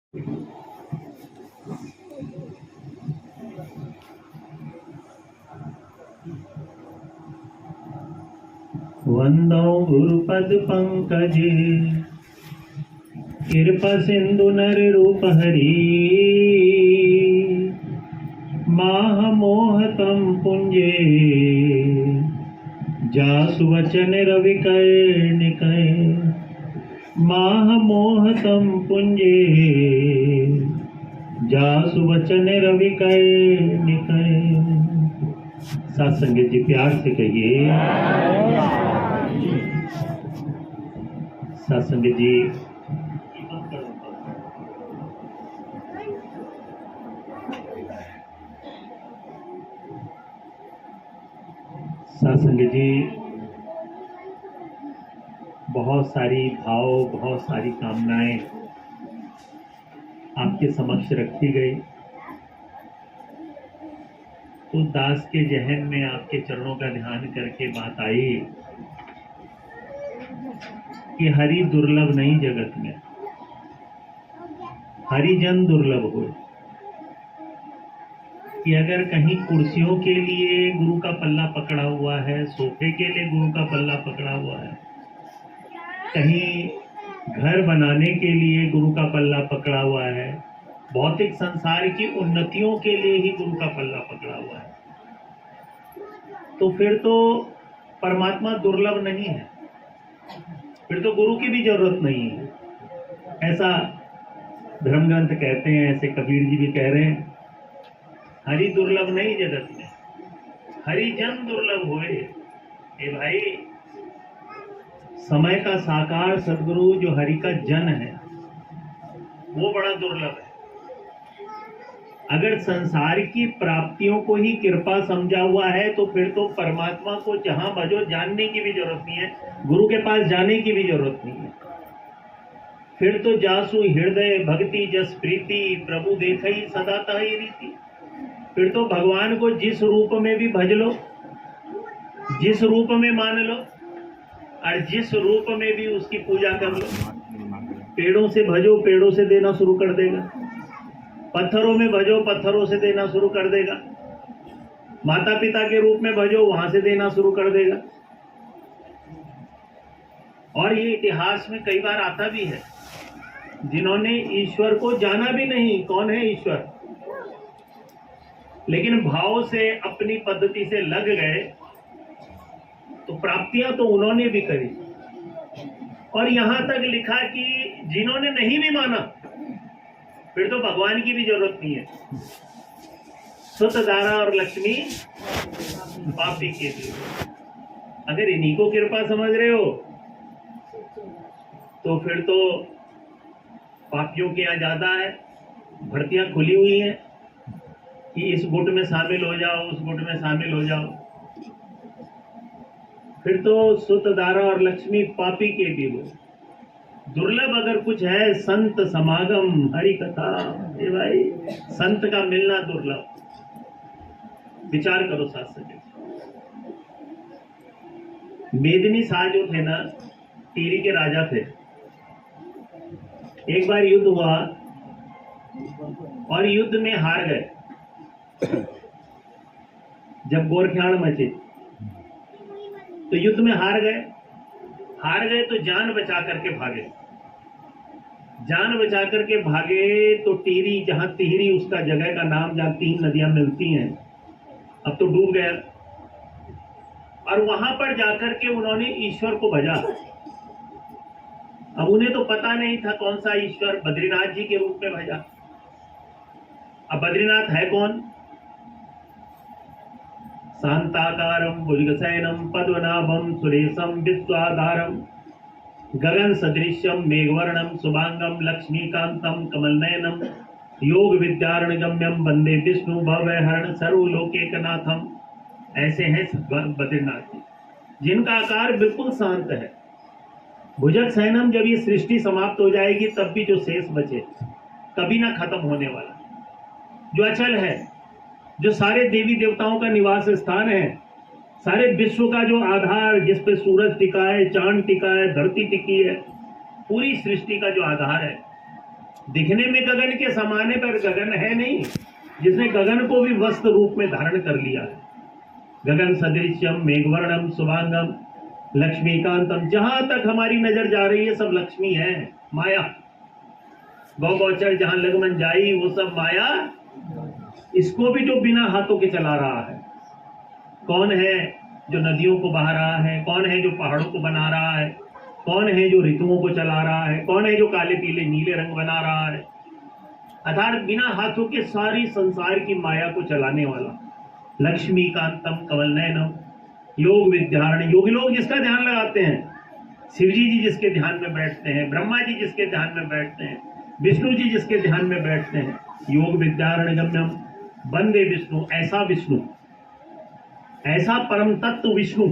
वंदो गुरुपद पंकजे, कृपा सिंधु नर रूप हरि, माह मोहतम पुंजे, जासु वचन रवि निकय, माह मोहतम पुंजे, जासु वचन रवि निकय। साथ संगत जी प्यार से कहिए। साथ संगत जी संगत जी बहुत सारी भाव, बहुत सारी कामनाएं आपके समक्ष रखी गई। तो दास के जहन में आपके चरणों का ध्यान करके बात आई कि हरि दुर्लभ नहीं जगत में, हरिजन दुर्लभ हो। कि अगर कहीं कुर्सियों के लिए गुरु का पल्ला पकड़ा हुआ है, सोफे के लिए गुरु का पल्ला पकड़ा हुआ है, कहीं घर बनाने के लिए गुरु का पल्ला पकड़ा हुआ है, भौतिक संसार की उन्नतियों के लिए ही गुरु का पल्ला पकड़ा हुआ है, तो फिर तो परमात्मा दुर्लभ नहीं है, फिर तो गुरु की भी जरूरत नहीं है। ऐसा धर्म ग्रंथ कहते हैं, ऐसे कबीर जी भी कह रहे हैं, हरि दुर्लभ नहीं जगत में, हरिजन दुर्लभ होए। ए भाई, समय का साकार सदगुरु जो हरि का जन है वो बड़ा दुर्लभ है। अगर संसार की प्राप्तियों को ही कृपा समझा हुआ है तो फिर तो परमात्मा को जहां भजो जानने की भी जरूरत नहीं है, गुरु के पास जाने की भी जरूरत नहीं है। फिर तो जासु हृदय भक्ति जस प्रीति, प्रभु देखई सदा तहि रीति। फिर तो भगवान को जिस रूप में भी भज लो, जिस रूप में मान लो, और जिस रूप में भी उसकी पूजा कर लो। पेड़ों से भजो, पेड़ों से देना शुरू कर देगा। पत्थरों में भजो, पत्थरों से देना शुरू कर देगा। माता पिता के रूप में भजो, वहां से देना शुरू कर देगा। और ये इतिहास में कई बार आता भी है, जिन्होंने ईश्वर को जाना भी नहीं कौन है ईश्वर, लेकिन भाव से अपनी पद्धति से लग गए तो प्राप्तियां तो उन्होंने भी करी। और यहां तक लिखा कि जिन्होंने नहीं भी माना फिर तो भगवान की भी जरूरत नहीं है। सुत दारा और लक्ष्मी पापी के लिए। अगर इन्हीं को कृपा समझ रहे हो तो फिर तो पापियों के यहाँ ज्यादा है, भर्तियां खुली हुई हैं कि इस गुट में शामिल हो जाओ, उस गुट में शामिल हो जाओ। फिर तो सुत दारा और लक्ष्मी पापी के भी हो। दुर्लभ अगर कुछ है संत समागम हरि कथा। ये भाई, संत का मिलना दुर्लभ। विचार करो साथ से। मेदिनी शाह जो थे ना, टिहरी के राजा थे। एक बार युद्ध हुआ और युद्ध में हार गए। जब गोरख्याण मची तो युद्ध में हार गए तो जान बचा करके भागे। जान बचा करके भागे तो टिहरी, जहां टिहरी उसका जगह का नाम, जहां 3 नदियां मिलती हैं, अब तो डूब गया। और वहां पर जाकर के उन्होंने ईश्वर को भजा। अब उन्हें तो पता नहीं था कौन सा ईश्वर, बद्रीनाथ जी के रूप में भजा। अब बद्रीनाथ है कौन? शांताकारं भुजगशयनं पद्मनाभं सुरेशं विश्वाधारं गगन सदृश्यं मेघवर्णं शुभांगं लक्ष्मीकांतं कमलनयनं योग विद्यारणगम्यं वंदे विष्णु भवहरण सर्वलोकैकनाथम। ऐसे हैं बद्रीनाथ जी, जिनका आकार बिल्कुल शांत है। भुजग शयनम, जब ये सृष्टि समाप्त हो जाएगी तब भी जो शेष बचे, कभी ना खत्म होने वाला, जो अचल है, जो सारे देवी देवताओं का निवास स्थान है, सारे विश्व का जो आधार, जिस पे सूरज टिका है, चांद टिका है, धरती टिकी है, पूरी सृष्टि का जो आधार है, दिखने में गगन के समान है पर गगन है नहीं, जिसने गगन को भी वस्त्र रूप में धारण कर लिया है। गगन सदृश्यम मेघवर्णम शुभांगम लक्ष्मीकांतम, जहां तक हमारी नजर जा रही है सब लक्ष्मी है, माया। गौ गौचर जहां लगमन जाई, वो सब माया। इसको भी जो बिना हाथों के चला रहा है, कौन है जो नदियों को बहा रहा है, कौन है जो पहाड़ों को बना रहा है, कौन है जो ऋतुओं को चला रहा है, कौन है जो काले पीले नीले रंग बना रहा है। अर्थात बिना हाथों के सारी संसार की माया को चलाने वाला। लक्ष्मीकांतम कमल नयनम योग विद्यारण, योगी लोग जिसका ध्यान लगाते हैं, शिव जी जिसके ध्यान में बैठते हैं, ब्रह्मा जी जिसके ध्यान में बैठते हैं, विष्णु जी जिसके ध्यान में बैठते हैं, योग विद्यारण गम्यम वंदे विष्णु, ऐसा विष्णु, ऐसा परम तत्व विष्णु,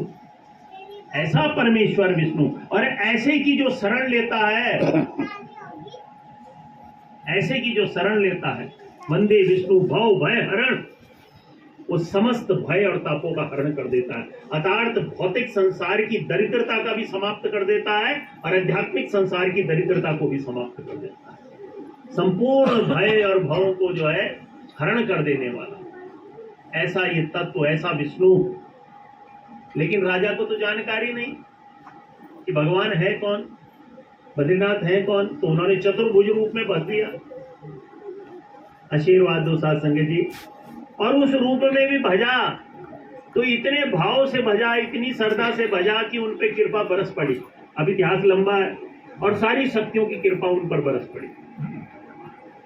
ऐसा परमेश्वर विष्णु। और ऐसे की जो शरण लेता है, ऐसे की जो शरण लेता है, वंदे विष्णु भव भय हरण, वो समस्त भय और तापों का हरण कर देता है। अर्थात भौतिक संसार की दरिद्रता का भी समाप्त कर देता है और आध्यात्मिक संसार की दरिद्रता को भी समाप्त कर देता है। संपूर्ण भय और भवों को जो है हरण कर देने वाला ऐसा ये तत्व, ऐसा विष्णु। लेकिन राजा को तो जानकारी नहीं कि भगवान है कौन, बद्रीनाथ है कौन, तो उन्होंने चतुर्भुज रूप में भर दिया। आशीर्वाद दो साथ संगत जी। और उस रूप में भी भजा तो इतने भाव से भजा, इतनी श्रद्धा से भजा कि उन पर कृपा बरस पड़ी। अब इतिहास लंबा है और सारी शक्तियों की कृपा उन पर बरस पड़ी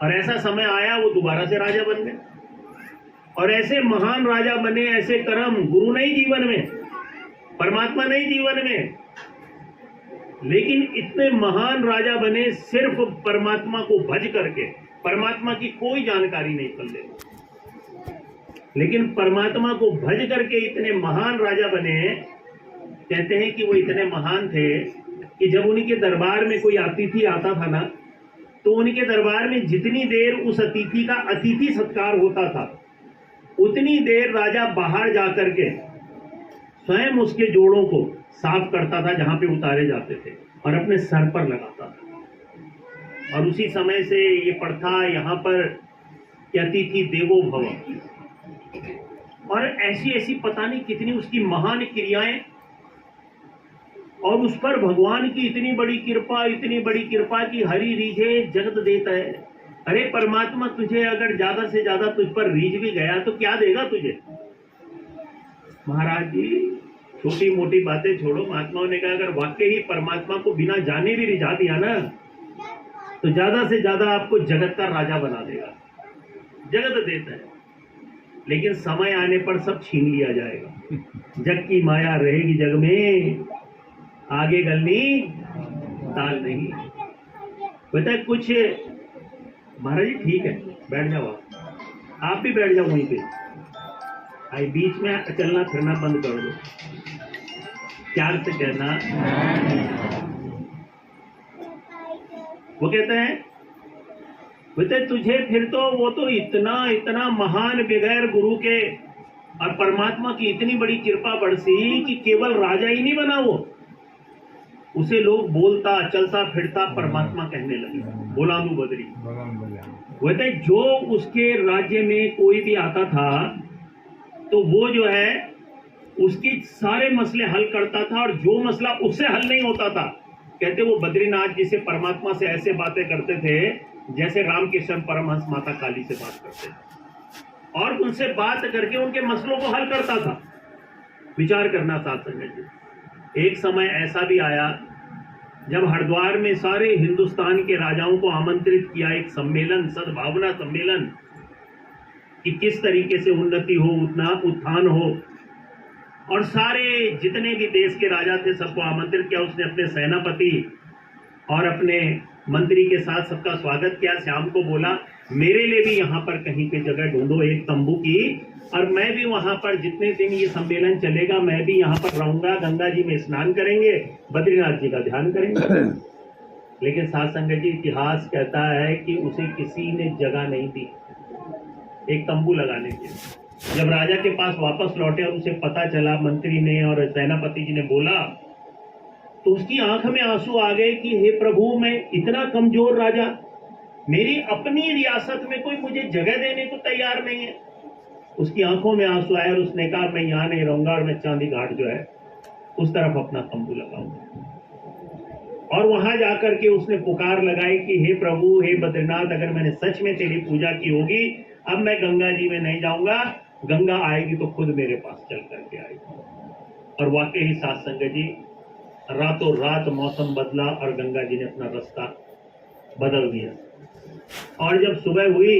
और ऐसा समय आया वो दोबारा से राजा बन गए। और ऐसे महान राजा बने, ऐसे कर्म, गुरु नहीं जीवन में, परमात्मा नहीं जीवन में, लेकिन इतने महान राजा बने सिर्फ परमात्मा को भज करके। परमात्मा की कोई जानकारी नहीं पल्ले, लेकिन परमात्मा को भज करके इतने महान राजा बने। कहते हैं कि वो इतने महान थे कि जब उनके दरबार में कोई अतिथि आता था ना, तो उनके दरबार में जितनी देर उस अतिथि का अतिथि सत्कार होता था, उतनी देर राजा बाहर जाकर के स्वयं उसके जोड़ों को साफ करता था जहां पे उतारे जाते थे और अपने सर पर लगाता था। और उसी समय से ये प्रथा यहाँ पर कि अतिथि देवो भव, और ऐसी ऐसी पता नहीं कितनी उसकी महान क्रियाएं, और उस पर भगवान की इतनी बड़ी कृपा, इतनी बड़ी कृपा कि हरि रीझे जगत देता है। अरे परमात्मा तुझे अगर ज्यादा से ज्यादा तुझ पर रीझ भी गया तो क्या देगा तुझे। महाराज जी छोटी मोटी बातें छोड़ो, महात्माओं ने कहा अगर वाकई ही परमात्मा को बिना जाने भी रिझा दिया ना, तो ज्यादा से ज्यादा आपको जगत का राजा बना देगा। जगत देता है, लेकिन समय आने पर सब छीन लिया जाएगा। जग की माया रहेगी जग में, आगे गलनी ताल नहीं। पता है कुछ, महाराज जी ठीक है बैठ जाओ, आप भी बैठ जाओ वहीं पे। आई बीच में चलना फिरना बंद कर दो, प्यार से कहना। वो कहते हैं बोलते तुझे फिर तो वो तो इतना इतना महान बगैर गुरु के और परमात्मा की इतनी बड़ी कृपा बरसी कि केवल राजा ही नहीं बना, वो उसे लोग बोलता चलता फिरता परमात्मा कहने लगे, बोलांदू बदरी। बोलते जो उसके राज्य में कोई भी आता था तो वो जो है उसकी सारे मसले हल करता था, और जो मसला उससे हल नहीं होता था, कहते वो बद्रीनाथ जी से परमात्मा से ऐसे बातें करते थे जैसे रामकृष्ण परमहंस माता काली से बात करते थे, और उनसे बात करके उनके मसलों को हल करता था। विचार करना साथ संगत जी। एक समय ऐसा भी आया जब हरिद्वार में सारे हिंदुस्तान के राजाओं को आमंत्रित किया एक सम्मेलन, सद्भावना सम्मेलन, कि किस तरीके से उन्नति हो, उतना उत्थान हो, और सारे जितने भी देश के राजा थे सबको आमंत्रित किया। उसने अपने सेनापति और अपने मंत्री के साथ सबका स्वागत किया। श्याम को बोला मेरे लिए भी यहाँ पर कहीं पे जगह ढूंढो एक तंबू की, और मैं भी वहां पर जितने दिन ये सम्मेलन चलेगा मैं भी यहाँ पर रहूंगा, गंगा जी में स्नान करेंगे, बद्रीनाथ जी का ध्यान करेंगे। लेकिन साथ संगत जी इतिहास कहता है कि उसे किसी ने जगह नहीं दी एक तंबू लगाने के। जब राजा के पास वापस लौटे और उसे पता चला, मंत्री ने और सेनापति जी ने बोला, तो उसकी आंख में आंसू आ गए कि हे प्रभु मैं इतना कमजोर राजा, मेरी अपनी रियासत में कोई मुझे जगह देने को तैयार नहीं है। उसकी आंखों में आंसू आए और उसने कहा मैं यहाँ नहीं रहूंगा और मैं चांदी घाट जो है उस तरफ अपना तंबू लगाऊंगा। और वहां जाकर के उसने पुकार लगाई कि हे प्रभु, हे बद्रीनाथ, अगर मैंने सच में तेरी पूजा की होगी, अब मैं गंगा जी में नहीं जाऊंगा, गंगा आएगी तो खुद मेरे पास चल करके आएगी। और वाकई ही साथ संगत जी, रातों रात मौसम बदला और गंगा जी ने अपना रास्ता बदल दिया। और जब सुबह हुई,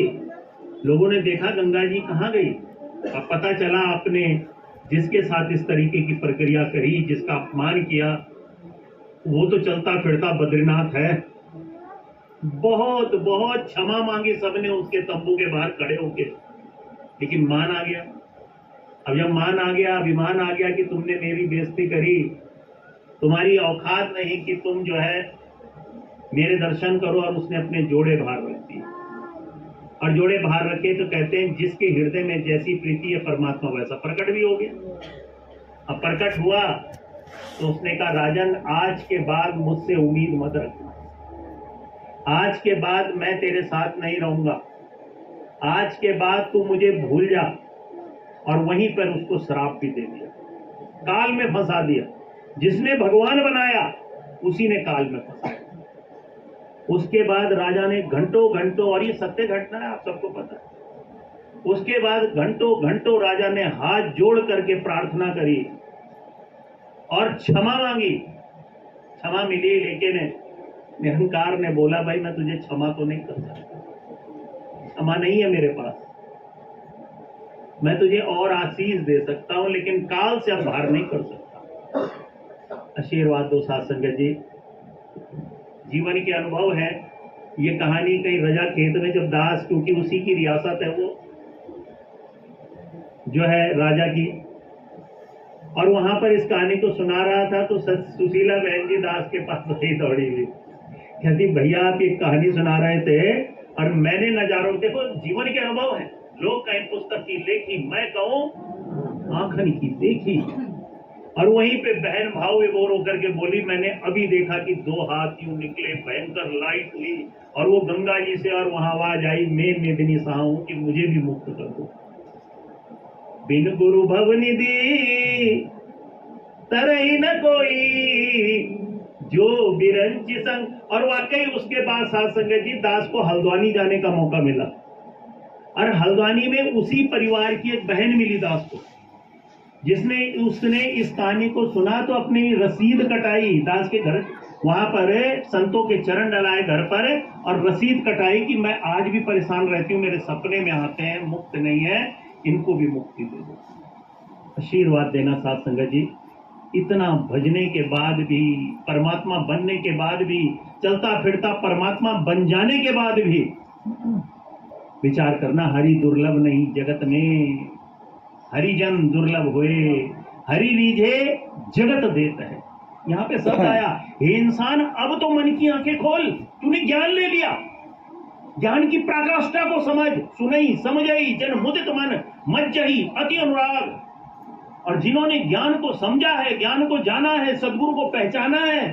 लोगों ने देखा गंगा जी कहाँ गई। अब पता चला आपने जिसके साथ इस तरीके की प्रक्रिया करी, जिसका अपमान किया, वो तो चलता फिरता बद्रीनाथ है। बहुत बहुत क्षमा मांगी सबने उसके तंबू के बाहर खड़े होके, लेकिन मान आ गया। अब जब मान आ गया, अभिमान आ गया कि तुमने मेरी बेइज्जती करी, तुम्हारी औकात नहीं कि तुम जो है मेरे दर्शन करो, और उसने अपने जोड़े बाहर रख दिए। और जोड़े बाहर रखे तो कहते हैं जिसके हृदय में जैसी प्रीति है परमात्मा वैसा प्रकट भी हो गया। अब प्रकट हुआ तो उसने कहा राजन, आज के बाद मुझसे उम्मीद मत रखना, आज के बाद मैं तेरे साथ नहीं रहूंगा, आज के बाद तू मुझे भूल जा। और वहीं पर उसको श्राप भी दे दिया, काल में फंसा दिया। जिसने भगवान बनाया उसी ने काल में फंसाया। उसके बाद राजा ने घंटों घंटों, और ये सत्य घटना है, आप सबको पता है, उसके बाद घंटों घंटों राजा ने हाथ जोड़ करके प्रार्थना करी और क्षमा मांगी। क्षमा मिली, लेकिन निरंकार ने बोला भाई मैं तुझे क्षमा तो नहीं कर सकता, क्षमा नहीं है मेरे पास, मैं तुझे और आशीष दे सकता हूं लेकिन काल से अब बाहर नहीं कर सकता। आशीर्वाद दो साथ संगत जी, जीवन के अनुभव है। ये कहानी कहीं रजा खेत में जब दास, क्योंकि उसी की रियासत है वो जो है राजा की, और वहां पर इस कहानी को सुना रहा था तो सुशीला बहन जी दास के पास वही दौड़ी हुई, कहती भैया आप एक कहानी सुना रहे थे और मैंने नजारों, देखो जीवन के अनुभव है, लोग कहीं पुस्तक की लेखी, मैं कहूं आंखन की देखी। और वहीं पे बहन भाव विभोर होकर के बोली मैंने अभी देखा कि दो हाथ यूं निकले, भयंकर लाइट हुई और वो गंगा जी से, और वहां आवाज आई मैं मेदिनी साहू कि मुझे भी मुक्त कर दो। बिन गुरु भवनिधि तरही न कोई जो बिरंची संग। और वाकई उसके बाद साथ संगत जी दास को हल्द्वानी जाने का मौका मिला, और हल्द्वानी में उसी परिवार की एक बहन मिली दास को, उसने इस कहानी को सुना तो अपनी रसीद कटाई दास के घर, वहां पर संतों के चरण डलाए घर पर, और रसीद कटाई कि मैं आज भी परेशान रहती हूँ, मेरे सपने में आते हैं, मुक्त नहीं है, इनको भी मुक्ति दे दो। आशीर्वाद देना साथ संगत जी। इतना भजने के बाद भी, परमात्मा बनने के बाद भी, चलता फिरता परमात्मा बन जाने के बाद भी विचार करना, हरि दुर्लभ नहीं जगत में, हरिजन दुर्लभ हुए, हरि रीझे जगत देत है। यहाँ पे शब्द आया, हे इंसान अब तो मन की आंखें खोल, तूने ज्ञान ले लिया, ज्ञान की प्राकाष्ठा को समझ, सुनई समझई जन मुदित मन मज्जही अति अनुराग। और जिन्होंने ज्ञान को समझा है, ज्ञान को जाना है, सदगुरु को पहचाना है,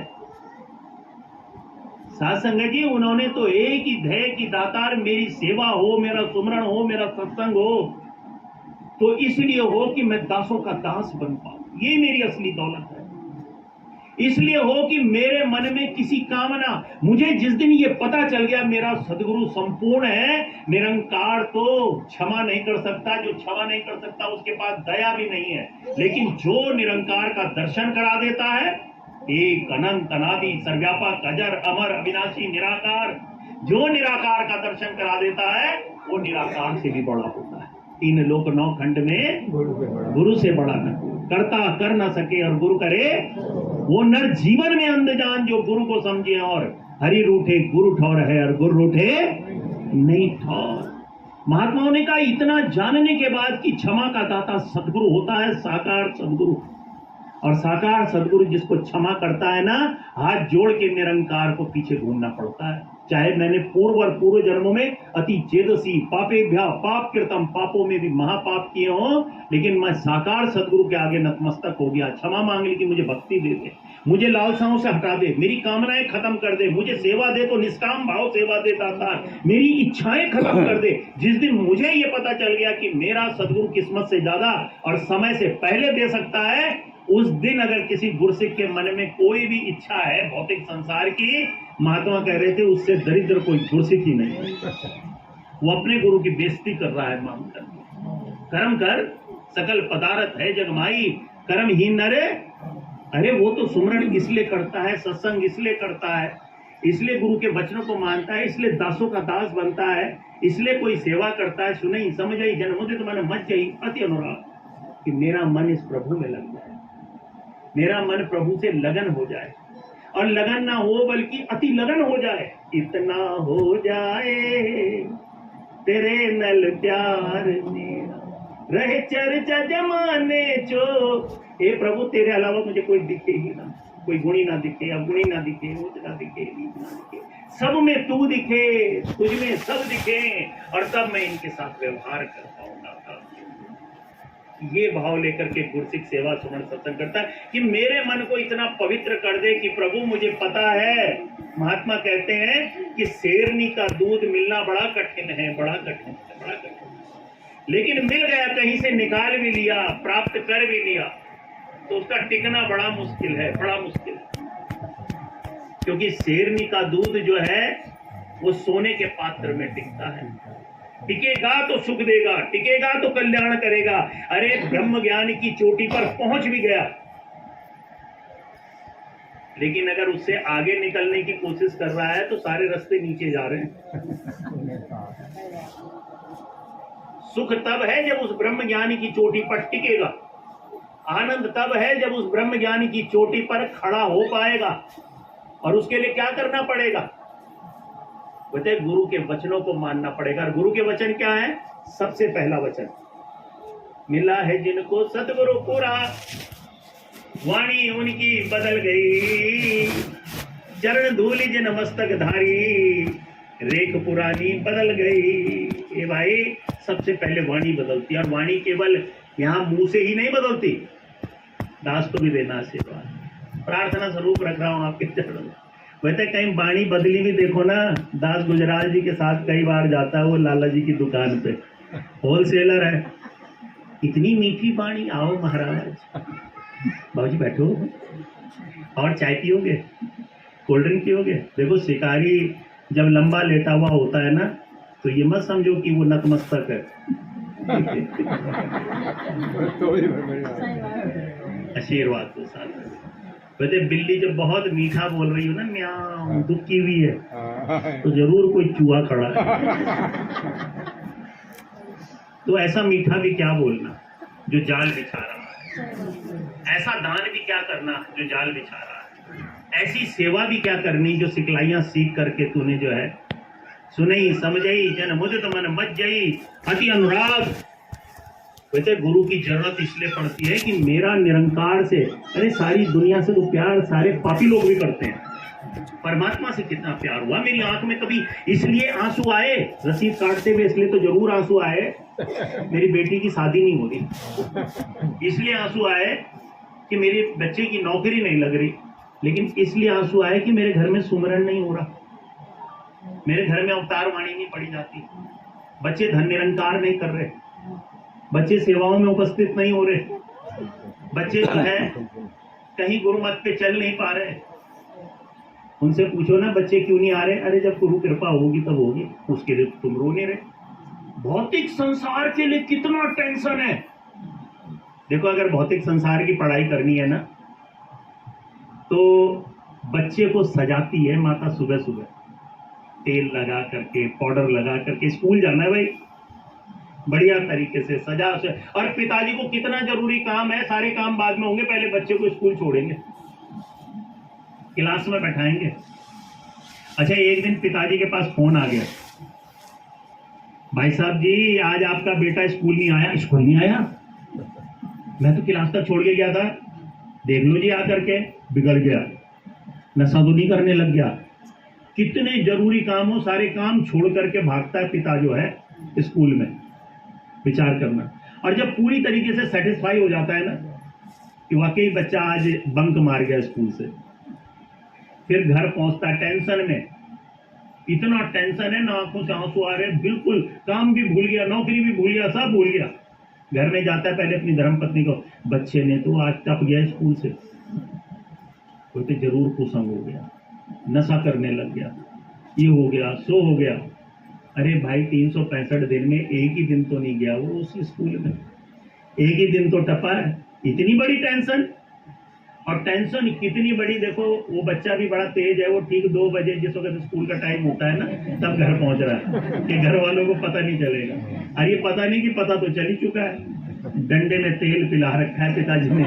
साथ संगत जी, उन्होंने तो एक ही ध्येय की दातार मेरी सेवा हो, मेरा सुमरण हो, मेरा सत्संग हो, तो इसलिए हो कि मैं दासों का दास बन पाऊं, ये मेरी असली दौलत है। इसलिए हो कि मेरे मन में किसी कामना, मुझे जिस दिन ये पता चल गया मेरा सदगुरु संपूर्ण है, निरंकार तो क्षमा नहीं कर सकता, जो क्षमा नहीं कर सकता उसके पास दया भी नहीं है, लेकिन जो निरंकार का दर्शन करा देता है, एक अनंत अनादि सर्वव्यापक अजर अमर अविनाशी निराकार, जो निराकार का दर्शन करा देता है वो निराकार से भी बड़ा होता है। तीन लोक नौ खंड में गुरु से बड़ा न करता कर ना सके और गुरु करे वो नर जीवन में अंधजान, जो गुरु को समझे और हरि रूठे गुरु ठौर है और गुरु रूठे नहीं ठौर। महात्माओं ने कहा इतना जानने के बाद कि क्षमा का दाता सदगुरु होता है, साकार सदगुरु, और साकार सदगुरु जिसको क्षमा करता है ना, हाथ जोड़ के निरंकार को पीछे घूमना पड़ता है। चाहे मैंने पूर्व और पूर्व जन्मों में अति चेदसी पापेभ्या पाप कृतम, पापों में भी महापाप किए हो, लेकिन मैं साकार सदगुरु के आगे नतमस्तक हो गया, क्षमा मांग ली कि मुझे भक्ति दे दे। मुझे लालसाओं से हटा दे, मेरी कामनाएं खत्म कर दे, मुझे सेवा दे तो निष्काम भाव सेवा दे दातार, मेरी इच्छाएं खत्म कर दे। जिस दिन मुझे ये पता चल गया कि मेरा सदगुरु किस्मत से ज्यादा और समय से पहले दे सकता है, उस दिन अगर किसी गुरसिक के मन में कोई भी इच्छा है भौतिक संसार की, महात्मा कह रहे थे उससे दरिद्र कोई गुरसिक ही नहीं है। वो अपने गुरु की बेइज्जती कर रहा है मानकर। कर्म कर सकल पदार्थ है जगमाई, कर्महीन नरे। अरे वो तो सुमरण इसलिए करता है, सत्संग इसलिए करता है, इसलिए गुरु के वचनों को मानता है, इसलिए दासों का दास बनता है, इसलिए कोई सेवा करता है। सुनई समझई जन्मोदित मन मच गई अति अनुराग, कि मेरा मन इस प्रभु में लग जाए, मेरा मन प्रभु से लगन हो जाए, और लगन ना हो बल्कि अति लगन हो जाए। इतना हो जाए तेरे नल प्यार मेरा, रहे चर्चा जमाने जो। हे प्रभु तेरे अलावा मुझे कोई दिखे ही ना, कोई गुणी ना दिखे, अवगुणी ना दिखे, ऊंच ना दिखे, नीच ना दिखे, सब में तू दिखे, तुझ में सब दिखे, और तब मैं इनके साथ व्यवहार कर पाऊंगा। ये भाव लेकर के गुरसिक सेवा सुमन सत्संग करता है कि मेरे मन को इतना पवित्र कर दे कि प्रभु मुझे पता है। महात्मा कहते हैं कि शेरनी का दूध मिलना बड़ा कठिन है, बड़ा कठिन है, बड़ा कठिन, लेकिन मिल गया, कहीं से निकाल भी लिया, प्राप्त कर भी लिया, तो उसका टिकना बड़ा मुश्किल है, बड़ा मुश्किल है। क्योंकि शेरनी का दूध जो है वो सोने के पात्र में टिकता है, टिकेगा तो सुख देगा, टिकेगा तो कल्याण करेगा। अरे ब्रह्म ज्ञान की चोटी पर पहुंच भी गया, लेकिन अगर उससे आगे निकलने की कोशिश कर रहा है तो सारे रास्ते नीचे जा रहे हैं। सुख तब है जब उस ब्रह्म ज्ञानी की चोटी पर टिकेगा, आनंद तब है जब उस ब्रह्म ज्ञानी की चोटी पर खड़ा हो पाएगा। और उसके लिए क्या करना पड़ेगा? बोलते गुरु के वचनों को मानना पड़ेगा। और गुरु के वचन क्या है? सबसे पहला वचन, मिला है जिनको सतगुरु पूरा, वाणी उनकी बदल गई, चरण धूलि जिन मस्तक धारी, रेख पुरानी बदल गई। ये भाई सबसे पहले वाणी बदलती है, और वाणी केवल यहाँ मुंह से ही नहीं बदलती, दास को भी देना आशीर्वाद। प्रार्थना स्वरूप रख रहा हूं आपके चरणों में। वैसे कहीं वाणी बदली भी देखो ना, दास गुजराल जी के साथ कई बार जाता है वो लाला जी की दुकान पे, होलसेलर है, इतनी मीठी वाणी, आओ महाराज, बाबूजी बैठो, और चाय पियोगे, कोल्ड ड्रिंक पियोगे। देखो शिकारी जब लंबा लेटा हुआ होता है ना, तो ये मत समझो कि वो नतमस्तक है। आशीर्वाद के साथ। वैसे बिल्ली जब बहुत मीठा बोल रही हो ना, म्याऊं, दुखी हुई है, तो जरूर कोई चूहा खड़ा है। तो ऐसा मीठा भी क्या बोलना जो जाल बिछा रहा है, ऐसा दान भी क्या करना जो जाल बिछा रहा है, ऐसी सेवा भी क्या करनी जो सिखलाइयां सीख करके तूने जो है सुनई समझई जन मुदित मन मच गई अति अनुराग। वैसे गुरु की जरूरत इसलिए पड़ती है कि मेरा निरंकार से, अरे सारी दुनिया से तो प्यार सारे पापी लोग भी करते हैं, परमात्मा से कितना प्यार हुआ। मेरी आंख में कभी इसलिए आंसू आए, रसीद काटते हुए इसलिए तो जरूर आंसू आए, मेरी बेटी की शादी नहीं हो रही, इसलिए आंसू आए कि मेरे बच्चे की नौकरी नहीं लग रही, लेकिन इसलिए आंसू आए कि मेरे घर में सुमरन नहीं हो रहा, मेरे घर में अवतार वाणी नहीं पड़ी जाती, बच्चे धन निरंकार नहीं कर रहे, बच्चे सेवाओं में उपस्थित नहीं हो रहे, बच्चे जो है कहीं गुरु मत पे चल नहीं पा रहे। उनसे पूछो ना बच्चे क्यों नहीं आ रहे? अरे जब गुरु कृपा होगी तब होगी, उसके लिए तुम रो नहीं रहे। भौतिक संसार के लिए कितना टेंशन है। देखो अगर भौतिक संसार की पढ़ाई करनी है ना, तो बच्चे को सजाती है माता सुबह सुबह, तेल लगा करके, पाउडर लगा करके, स्कूल जाना है भाई, बढ़िया तरीके से सजा से। और पिताजी को कितना जरूरी काम है, सारे काम बाद में होंगे, पहले बच्चे को स्कूल छोड़ेंगे, क्लास में बैठाएंगे। अच्छा एक दिन पिताजी के पास फोन आ गया, भाई साहब जी आज आपका बेटा स्कूल नहीं आया। स्कूल नहीं आया? मैं तो क्लास तक छोड़ के गया था, देख लो जी आकर के, बिगड़ गया, नशा तो नहीं करने लग गया। कितने जरूरी काम हो, सारे काम छोड़ करके भागता है पिता जो है स्कूल में। विचार करना। और जब पूरी तरीके से सेटिस्फाई हो जाता है ना, कि वाकई बच्चा आज बंक मार गया स्कूल से। फिर घर पहुंचता टेंशन में, इतना टेंशन है ना, आंखों से आंसू आ रहे, बिल्कुल काम भी भूल गया, नौकरी भी भूल गया, सब भूल गया। घर में जाता है पहले अपनी धर्मपत्नी को, बच्चे ने तो आज टप गया स्कूल से, कोई तो जरूर कुसंग हो गया, नशा करने लग गया, ये हो गया, सो हो गया। अरे भाई 365 दिन में एक ही दिन तो नहीं गया वो उस स्कूल में, एक ही दिन तो टपा है। इतनी बड़ी टेंशन, और टेंशन कितनी बड़ी, देखो वो बच्चा भी बड़ा तेज है, वो ठीक 2 बजे जिस वक्त स्कूल का टाइम होता है ना, तब घर पहुंच रहा है कि घर वालों को पता नहीं चलेगा। अरे ये पता नहीं कि पता तो चल ही चुका है, डंडे में तेल पिला रखा है पिताजी ने,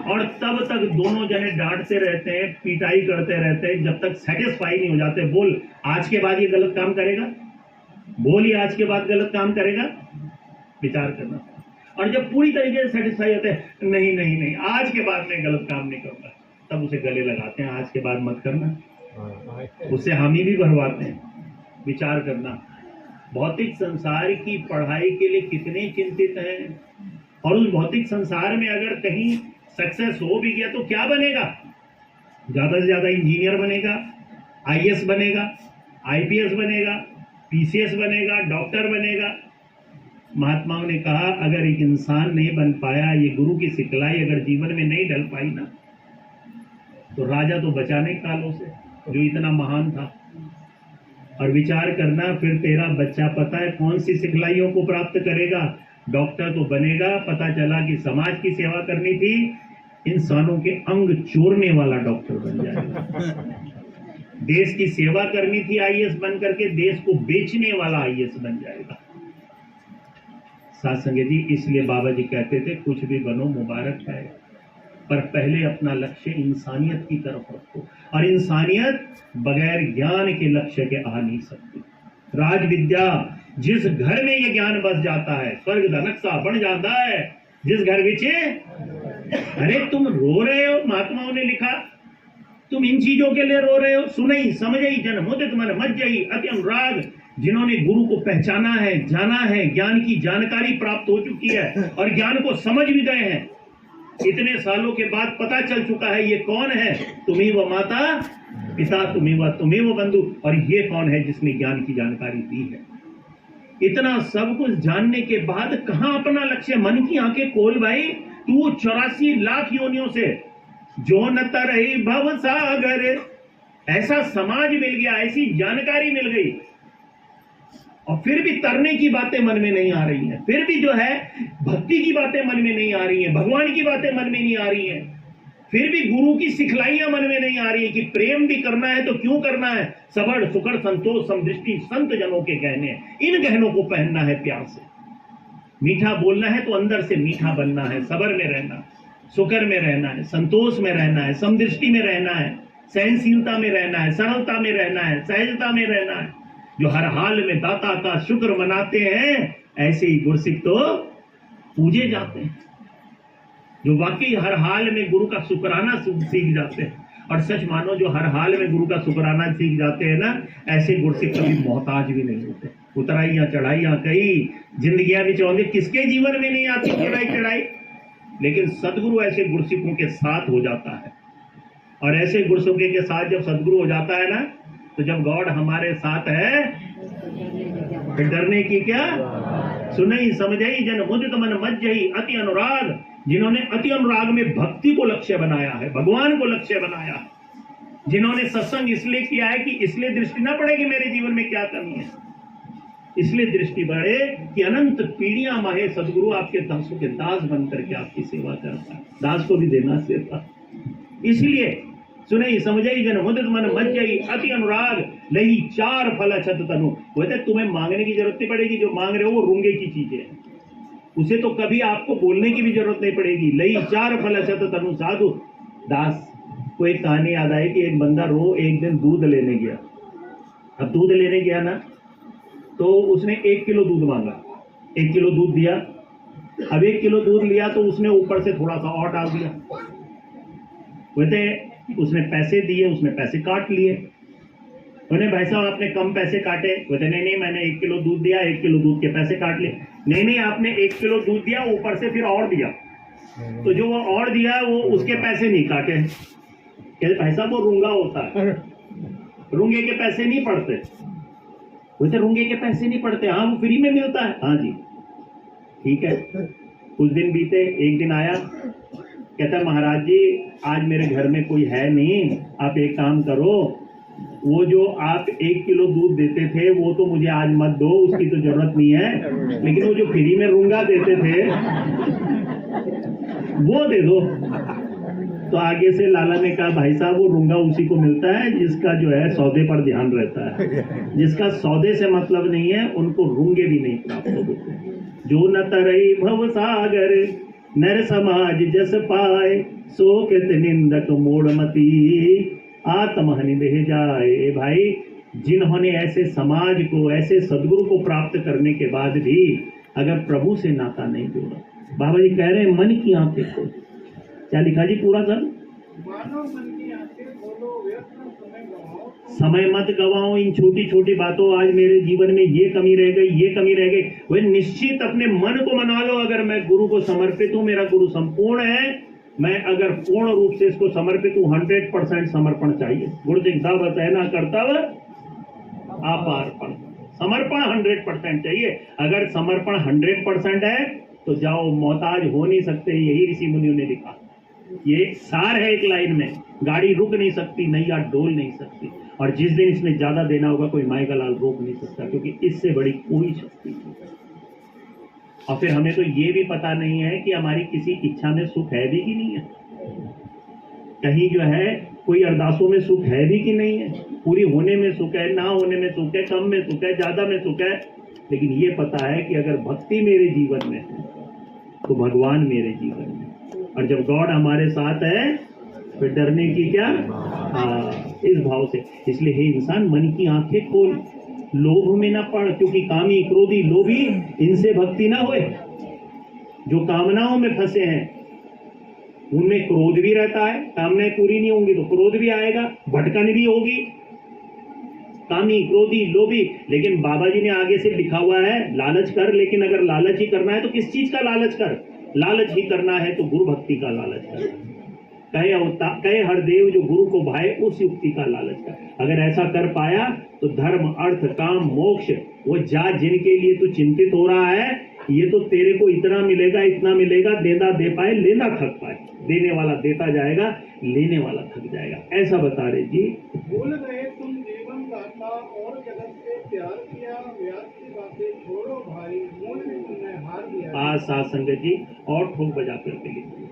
और तब तक दोनों जने डांटते रहते हैं, पिटाई करते रहते हैं, जब तक सेटिस्फाई नहीं हो जाते। बोल आज के बाद ये गलत काम करेगा, बोल ये आज के बाद गलत काम करेगा, विचार करना। और जब पूरी तरीके से सेटिस्फाई होते हैं, नहीं नहीं नहीं आज के बाद मैं गलत काम नहीं करूंगा, तब उसे गले लगाते हैं, आज के बाद मत करना, उससे हामी भी भरवाते हैं। विचार करना, भौतिक संसार की पढ़ाई के लिए कितने चिंतित हैं, और उस भौतिक संसार में अगर कहीं सक्सेस हो भी गया तो क्या बनेगा? ज्यादा से ज्यादा इंजीनियर बनेगा, आईएएस बनेगा, आईपीएस बनेगा, पीसीएस बनेगा, डॉक्टर बनेगा। महात्माओं ने कहा अगर एक इंसान नहीं बन पाया, ये गुरु की सिखलाई अगर जीवन में नहीं डल पाई ना, तो राजा तो बचा नहीं कालों से, जो इतना महान था। और विचार करना, फिर तेरा बच्चा पता है कौन सी सिखलाइयों को प्राप्त करेगा? डॉक्टर तो बनेगा, पता चला कि समाज की सेवा करनी थी, इंसानों के अंग चोरने वाला डॉक्टर बन जाएगा। देश की सेवा करनी थी, आईएएस बन करके देश को बेचने वाला आईएएस बन जाएगा। साथ संगत जी, इसलिए बाबा जी कहते थे कुछ भी बनो मुबारक है, पर पहले अपना लक्ष्य इंसानियत की तरफ रखो, और इंसानियत बगैर ज्ञान के लक्ष्य के आ नहीं सकती। राज विद्या, जिस घर में ये ज्ञान बस जाता है, स्वर्ग का नक्शा बन जाता है। जिस घर विचे, अरे तुम रो रहे हो, महात्माओं ने लिखा, तुम इन चीजों के लिए रो रहे हो। सुनई समझई जन मुदित मन मज्जई अति अनुराग, जिन्होंने गुरु को पहचाना है, जाना है, ज्ञान की जानकारी प्राप्त हो चुकी है और ज्ञान को समझ भी गए हैं, इतने सालों के बाद पता चल चुका है ये कौन है, तुम्ही वो माता पिता, तुम्ही वो बंधु, और ये कौन है जिसने ज्ञान की जानकारी दी है। इतना सब कुछ जानने के बाद कहां अपना लक्ष्य? मन की आंखें खोल भाई, तू 84 लाख योनियों से जो न तरही भव सागर, ऐसा समाज मिल गया, ऐसी जानकारी मिल गई, और फिर भी तरने की बातें मन में नहीं आ रही हैं, फिर भी जो है भक्ति की बातें मन में नहीं आ रही हैं, भगवान की बातें मन में नहीं आ रही हैं, फिर भी गुरु की सिखलाइयां मन में नहीं आ रही है कि प्रेम भी करना है तो क्यों करना है? सबड़ सुकर संतोष समदृष्टि संत जनों के गहने, इन गहनों को पहनना है प्यार से। मीठा बोलना है तो अंदर से मीठा बनना है, सबर में रहना, सुकर में रहना है, संतोष में रहना है, समदृष्टि में रहना है, सहनशीलता में रहना है, सरलता में रहना है, सहजता में रहना है। जो हर हाल में दाता का शुक्र मनाते हैं, ऐसे ही गुरसिख तो पूजे जाते हैं। जो वाकई हर हाल में गुरु का शुक्राना सीख जाते हैं, और सच मानो जो हर हाल में गुरु का शुक्राना सीख जाते हैं ना, ऐसे गुरसिख कभी मोहताज भी नहीं होते। उतराइयां चढ़ाइयां कई, जिंदगियां भी चाहोगे, किसके जीवन में नहीं आती चढ़ाई, लेकिन सदगुरु ऐसे गुरसिखों के साथ हो जाता है। और ऐसे गुरसिखों के साथ जब सदगुरु हो जाता है ना, तो जब गॉड हमारे साथ है फिर डरने की क्या? सुनई समझई जन मुदित मन मज्जई अति अनुराग, जिन्होंने अति अनुराग में भक्ति को लक्ष्य बनाया है, भगवान को लक्ष्य बनाया है, जिन्होंने सत्संग इसलिए किया है कि इसलिए दृष्टि ना पड़े कि मेरे जीवन में क्या कमी है, इसलिए दृष्टि बढ़े कि अनंत पीढ़ियां माहे सदगुरु आपके दासों के दास बनकर के आपकी सेवा करता है। दास को भी देना सेवा, इसलिए सुनई समझई जन मुदित मन मज्जई अति अनुराग लही 4 फल अछत तनु। बोलते तुम्हें मांगने की जरूरत नहीं पड़ेगी, जो मांग रहे हो वो रूंगे की चीजें हैं, उसे तो कभी आपको बोलने की भी जरूरत नहीं पड़ेगी। लही 4 फल अछत तनु साधु दास। को एक कहानी याद आई कि एक बंदा एक दिन दूध लेने गया। अब दूध लेने गया ना, तो उसने 1 किलो दूध मांगा, 1 किलो दूध दिया। अब 1 किलो दूध लिया तो उसने ऊपर से थोड़ा सा और डाल दिया। बोलते उसने पैसे दिए, उसने पैसे काट लिए। उन्हें भाई साहब आपने कम पैसे काटे? बोलते नहीं मैंने 1 किलो दूध दिया, 1 किलो दूध के पैसे काट लिए। नहीं आपने 1 किलो दूध दिया, ऊपर से फिर और दिया। तो जो वो और दिया है वो उसके पैसे नहीं काटे। कहते भाई साहब वो रूंगा होता है, रूंगे के पैसे नहीं पड़ते। बोलते रूंगे के पैसे नहीं पड़ते, हाँ वो फ्री में मिलता है। हाँ जी ठीक है। कुछ दिन बीते, एक दिन आया, कहता महाराज जी आज मेरे घर में कोई है नहीं, आप एक काम करो, वो जो आप 1 किलो दूध देते थे वो तो मुझे आज मत दो, उसकी तो जरूरत नहीं है, लेकिन वो जो फ्री में रूंगा देते थे वो दे दो। तो आगे से लाला ने कहा भाई साहब वो रूंगा उसी को मिलता है जिसका जो है सौदे पर ध्यान रहता है, जिसका सौदे से मतलब नहीं है उनको रूंगे भी नहीं प्राप्त होते। जो न तरई भव सागर नर समाज जस पाए, सो कृत निंदक मोड़मती आत्महनि देह जाए। भाई जिन्होंने ऐसे समाज को, ऐसे सदगुरु को प्राप्त करने के बाद भी अगर प्रभु से नाता नहीं जोड़ा, बाबा जी कह रहे हैं मन की आंखें खोल। क्या लिखा जी पूरा सर? मानो मन की आंखें खोलो, व्यर्थ समय गवाओ, समय मत गवाओ इन छोटी छोटी बातों। आज मेरे जीवन में ये कमी रह गई, ये कमी रह गई, वह निश्चित अपने मन को मना लो, अगर मैं गुरु को समर्पित हूं, मेरा गुरु संपूर्ण है, मैं अगर पूर्ण रूप से इसको समर्पित हूं, 100% समर्पण चाहिए। गुरु सिंह है ना कर्तव्य अपार्पण, समर्पण 100% चाहिए। अगर समर्पण 100% है तो जाओ, मोहताज हो नहीं सकते, यही ऋषि मुनियों ने लिखा। ये सार है एक लाइन में, गाड़ी रुक नहीं सकती, नैया डोल नहीं सकती, और जिस दिन इसमें ज्यादा देना होगा कोई माई का लाल रोक नहीं सकता, क्योंकि इससे बड़ी कोई शक्ति नहीं। और फिर हमें तो ये भी पता नहीं है कि हमारी किसी इच्छा में सुख है भी कि नहीं है, कहीं जो है कोई अरदासों में सुख है भी कि नहीं है, पूरी होने में सुख है, ना होने में सुख है, कम में सुख है, ज्यादा में सुख है। लेकिन ये पता है कि अगर भक्ति मेरे जीवन में है तो भगवान मेरे जीवन में, और जब गॉड हमारे साथ है फिर डरने की क्या, इस भाव से। इसलिए हे इंसान मन की आंखें खोल, लोभ में ना पड़, क्योंकि कामी क्रोधी लोभी इनसे भक्ति ना होए। जो कामनाओं में फंसे हैं उनमें क्रोध भी रहता है, कामनाएं पूरी नहीं होंगी तो क्रोध भी आएगा, भटकन भी होगी, कामी क्रोधी लोभी। लेकिन बाबा जी ने आगे से लिखा हुआ है लालच कर, लेकिन अगर लालच ही करना है तो किस चीज का लालच कर? लालच ही करना है तो गुरु भक्ति का लालच कर। कहे हरदेव जो गुरु को भाए उस युक्ति का लालच कर। अगर ऐसा कर पाया तो धर्म अर्थ काम मोक्ष वो जा जिनके लिए तू चिंतित हो रहा है, ये तो तेरे को इतना मिलेगा, इतना मिलेगा, देना दे पाए, लेना थक पाए। देने वाला देता जाएगा, लेने वाला थक जाएगा। ऐसा बता रहे जी। भूल गए तुम जीवन दाता और जगत से प्यार किया, व्यास की बातें छोड़ो भाई, मूल में तुमने हार दिया। आज साथ संगत जी और ठोक बजा करके लिखिए,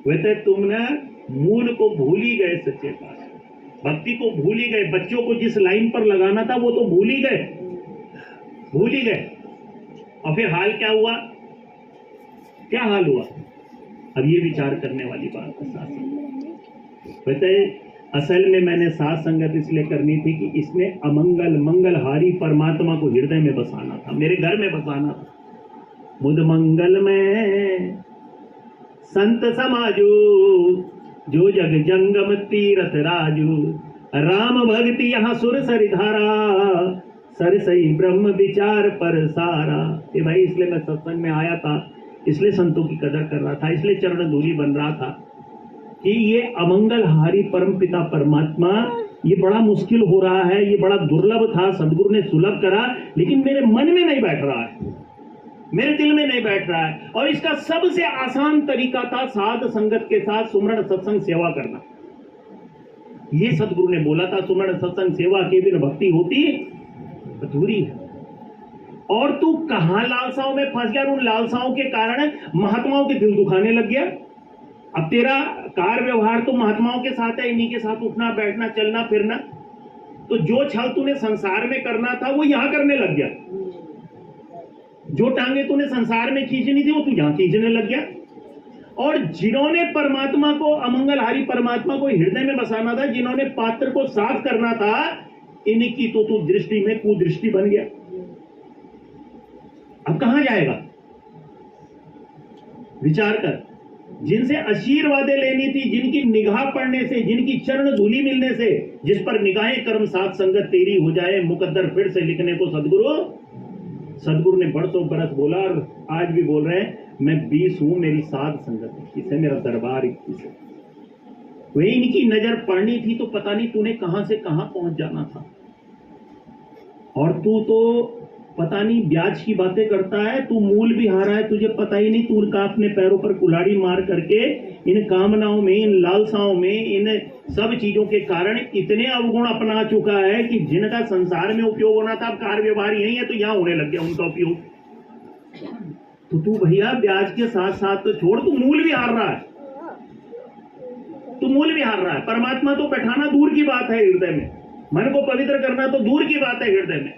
वैसे तुमने मूल को भूल ही गए, सच्चे पास भक्ति को भूल ही गए। बच्चों को जिस लाइन पर लगाना था वो तो भूल ही गए, भूल ही गए। और फिर हाल क्या हुआ? क्या हाल हुआ? अब ये विचार करने वाली बात है साथ संगत। वैसे असल में मैंने साथ संगत इसलिए करनी थी कि इसमें अमंगल मंगलहारी परमात्मा को हृदय में बसाना था, मेरे घर में बसाना था। मुद मंगल में संत समाजू, जो जग जंगम तीरथ राजू, राम भक्ति यहाँ सुर सरिधारा, सर सही ब्रह्म विचार पर सारा। ये भाई इसलिए मैं सत्संग में आया था, इसलिए संतों की कदर कर रहा था, इसलिए चरण धूलि बन रहा था कि ये अमंगलहारी परम पिता परमात्मा ये बड़ा मुश्किल हो रहा है, ये बड़ा दुर्लभ था, सदगुरु ने सुलभ करा, लेकिन मेरे मन में नहीं बैठ रहा है, मेरे दिल में नहीं बैठ रहा है। और इसका सबसे आसान तरीका था साध संगत के साथ सुमरण सत्संग सेवा करना। ये सदगुरु ने बोला था, सुमरण सत्संग सेवा के बिना भक्ति होती अधूरी है। और तू कहां लालसाओं में फंस गया, उन लालसाओं के कारण महात्माओं के दिल दुखाने लग गया। अब तेरा कार्य व्यवहार तो महात्माओं के साथ है, इन्हीं के साथ उठना बैठना चलना फिरना, तो जो छल तूने संसार में करना था वो यहां करने लग गया, जो टांगे तूने संसार में खींचनी थी वो तू यहां खींचने लग गया। और जिन्होंने परमात्मा को, अमंगलहारी परमात्मा को हृदय में बसाना था, जिन्होंने पात्र को साफ करना था, इनकी तो तू दृष्टि में कुदृष्टि बन गया। अब कहां जाएगा? विचार कर। जिनसे आशीर्वादें लेनी थी, जिनकी निगाह पड़ने से, जिनकी चरण धूलि मिलने से, जिस पर निगाहें कर्म साथ संगत तेरी हो जाए, मुकद्दर फिर से लिखने को सदगुरु ने बरसों बरस बोला और आज भी बोल रहे हैं, मैं 20 हूं, मेरी साध संगत 21 है, मेरा दरबार 21 है। वही इनकी नजर पड़नी थी तो पता नहीं तूने कहां से कहां पहुंच जाना था। और तू तो पता नहीं ब्याज की बातें करता है, तू मूल भी हारा है, तुझे पता ही नहीं। तू का अपने पैरों पर कुल्हाड़ी मार करके इन कामनाओं में, इन लालसाओं में, इन सब चीजों के कारण इतने अवगुण अपना चुका है कि जिनका संसार में उपयोग होना था, अब कार्य व्यवहार यही है तो यहां होने लग गया उनका उपयोग। तो तू भैया ब्याज के साथ साथ तो छोड़, तू मूल भी हार रहा है, तू मूल भी हार रहा है। परमात्मा तो बैठाना दूर की बात है हृदय में, मन को पवित्र करना तो दूर की बात है हृदय में।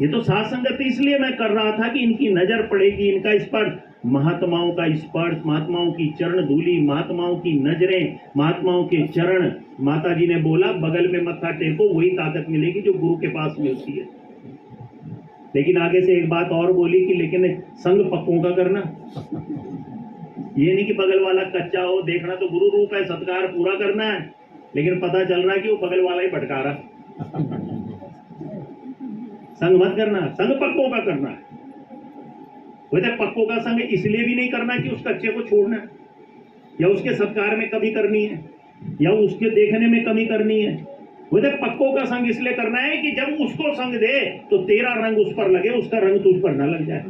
ये तो साथ संगत इसलिए मैं कर रहा था कि इनकी नजर पड़ेगी, इनका स्पर्श, महात्माओं का स्पर्श, महात्माओं की चरण धूली, महात्माओं की नजरें, महात्माओं के चरण। माता जी ने बोला बगल में मत्था टेको, वही ताकत मिलेगी जो गुरु के पास मिलती है। लेकिन आगे से एक बात और बोली कि लेकिन संग पक्कों का करना, ये नहीं कि बगल वाला कच्चा हो, देखना तो गुरु रूप है, सत्कार पूरा करना है, लेकिन पता चल रहा है कि वो बगल वाला ही भटका रहा। संग मत करना, संग पक्कों का करना है। वैसे पक्कों का संग इसलिए भी नहीं करना कि उस कच्चे को छोड़ना है, या उसके सत्कार में कमी करनी है, या उसके देखने में कमी करनी है। वैसे पक्कों का संग इसलिए करना है कि जब उसको संग दे तो तेरा रंग उस पर लगे, उसका रंग तुझ पर न लग जाए।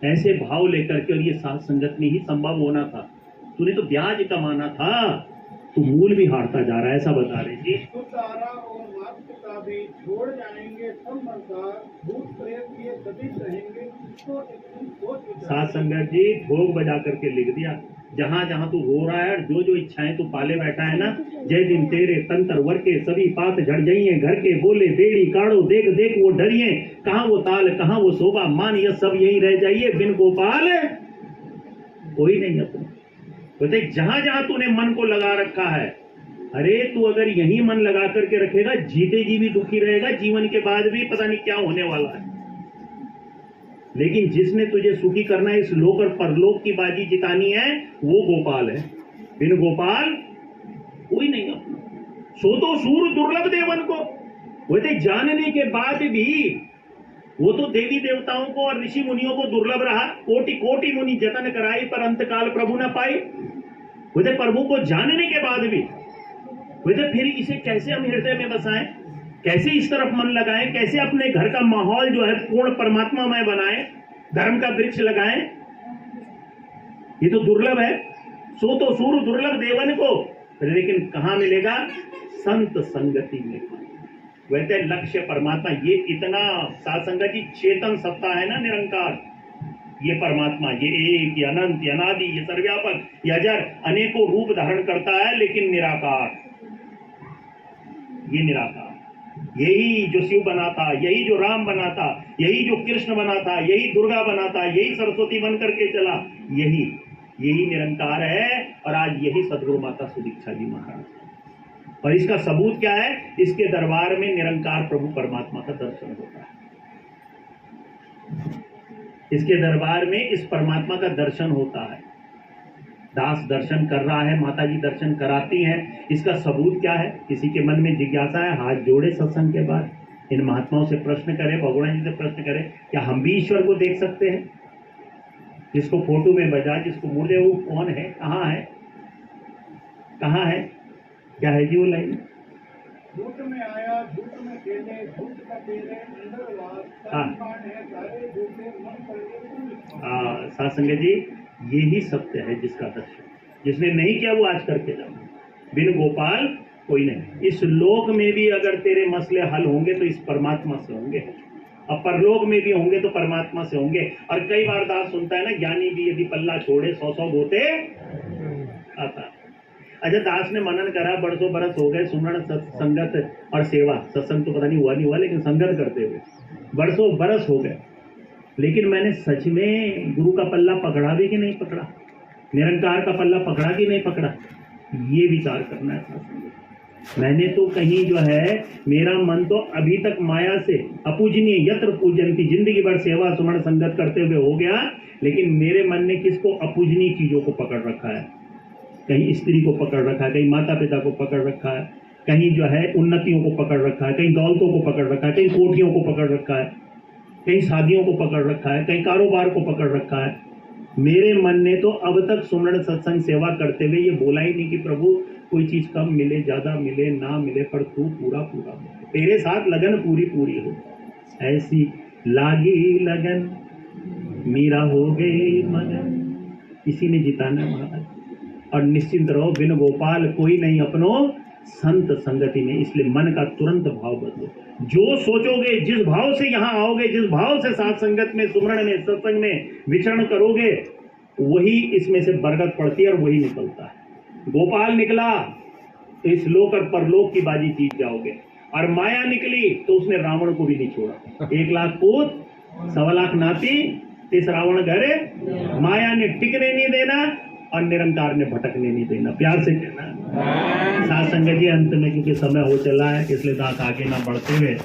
ऐसे भाव लेकर के, और ये साथ संगत में ही संभव होना था। तूने तो ब्याज कमाना था, तू मूल भी हारता जा रहा है, ऐसा बता रहे जी। तारा और मात पिता भी छोड़ जाएंगे, सब संसार भूत प्रेत ये दबित रहेंगे। इसको इतनी सोच साथ संगत जी भोग बजा करके लिख दिया। जहां जहां तू रो रहा है, जो जो इच्छाएं तू पाले बैठा है ना, जय दिन तेरे तंत्र वर के सभी पात झड़ जाइए, घर के बोले बेड़ी काढ़ो, देख देख वो डरिए, कहां वो ताल कहां वो शोभा, मान ये सब यही रह जाइए, बिन गोपाल कोई नहीं अपना। बोलते जहां जहां तूने मन को लगा रखा है, अरे तू अगर यही मन लगा करके रखेगा, जीते जी भी दुखी रहेगा, जीवन के बाद भी पता नहीं क्या होने वाला है। लेकिन जिसने तुझे सुखी करना है, इस लोक और परलोक की बाजी जितानी है, वो गोपाल है। बिन गोपाल कोई नहीं अपना। सो तो सूर दुर्लभ देवन को, बोलते जानने के बाद भी वो तो देवी देवताओं को और ऋषि मुनियों को दुर्लभ रहा। कोटि कोटि मुनि जतन कराई, पर अंतकाल प्रभु न पाई। बोलते प्रभु को जानने के बाद भी, बोलते फिर इसे कैसे हम हृदय में बसाएं, कैसे इस तरफ मन लगाएं, कैसे अपने घर का माहौल जो है पूर्ण परमात्मामय बनाएं, धर्म का वृक्ष लगाएं। ये तो दुर्लभ है। सो तो सूर दुर्लभ देवन को, लेकिन कहां मिलेगा? संत संगति में। वैसे लक्ष्य परमात्मा, ये इतना सात्संगत की चेतन सत्ता है ना, निरंकार, ये परमात्मा, ये एक, ये अनंत, ये अनादि, ये सर्वव्यापक, ये अजर, अनेकों रूप धारण करता है, लेकिन निराकार। ये निराकार, यही जो शिव बना था, यही जो राम बना था, यही जो कृष्ण बना था, यही दुर्गा बना था, यही सरस्वती बन करके चला, यही निरंकार है। और आज यही सदगुरु माता सुदीक्षा जी महाराज। और इसका सबूत क्या है? इसके दरबार में निरंकार प्रभु परमात्मा का दर्शन होता है। इसके दरबार में इस परमात्मा का दर्शन होता है। दास दर्शन कर रहा है, माता जी दर्शन कराती हैं। इसका सबूत क्या है? किसी के मन में जिज्ञासा है, हाथ जोड़े सत्संग के बाद, इन महात्माओं से प्रश्न करें, भगवान जी से प्रश्न करें, क्या हम भी ईश्वर को देख सकते हैं? जिसको फोटो में बजा, जिसको मुर्दे, वो कौन है, कहाँ है, कहाँ है, क्या है जी वो लाइन? झूठ में आया, झूठ में खेले, झूठ का तेरे अंदर वास, कान है सारे झूठे, मन करके साथ संगत जी, यही सत्य है जिसका दर्शन जिसने नहीं किया वो आज करके जाना। बिन गोपाल कोई नहीं। इस लोक में भी अगर तेरे मसले हल होंगे तो इस परमात्मा से होंगे, अब परलोक में भी होंगे तो परमात्मा से होंगे। और कई बार दास सुनता है ना, ज्ञानी भी यदि पल्ला छोड़े 100 गोते आता। अच्छा, दास ने मनन करा, बरसों बरस हो गए सुमरण संगत और सेवा, सत्संग तो पता नहीं हुआ नहीं हुआ, लेकिन संगत करते हुए बरसों बरस हो गए, लेकिन मैंने सच में गुरु का पल्ला पकड़ा भी कि नहीं पकड़ा, निरंकार का पल्ला पकड़ा कि नहीं पकड़ा, ये विचार करना है। मैंने तो कहीं जो है, मेरा मन तो अभी तक माया से अपूजनीय यत्र पूजनती, जिंदगी भर सेवा सुमरण संगत करते हुए हो गया, लेकिन मेरे मन ने किसको अपूजनीय चीजों को पकड़ रखा है। कहीं स्त्री को पकड़ रखा है, कहीं माता पिता को पकड़ रखा है, कहीं जो है उन्नतियों को पकड़ रखा है, कहीं दौलतों को पकड़ रखा है, कहीं कोठियों को पकड़ रखा है। कहीं शादियों को पकड़ रखा है, कहीं कारोबार को पकड़ रखा है। मेरे मन ने तो अब तक सुमरण सत्संग सेवा करते हुए ये बोला ही नहीं कि प्रभु कोई चीज कम मिले, ज्यादा मिले, ना मिले, पर तू पूरा पूरा मिले, तेरे साथ लगन पूरी पूरी हो। ऐसी लागी लगन मीरा हो गई मगन, इसी ने जिताना महाराज। और निश्चिंत रहो, बिन गोपाल कोई नहीं अपनो संत संगति में। इसलिए मन का तुरंत भाव बदलो। जो सोचोगे, जिस भाव से यहाँ आओगे, जिस भाव से साथ संगत में, सुमरण में, सत्संग में विचरण करोगे, वही इसमें से बरकत पड़ती है और वही निकलता है। गोपाल निकला तो इस लोक और परलोक की बाजी जीत जाओगे, और माया निकली तो उसने रावण को भी नहीं छोड़ा। 1 लाख पूत 1.25 लाख नाती, इस रावण घरे माया ने टिकने नहीं देना और निरंकार ने भटकने नहीं देना। प्यार से कहना साथ संगत जी। अंत में क्योंकि समय हो चला है, इसलिए दांत आगे ना बढ़ते हुए,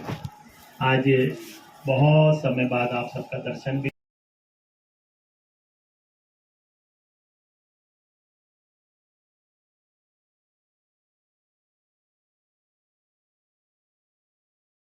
आज बहुत समय बाद आप सबका दर्शन भी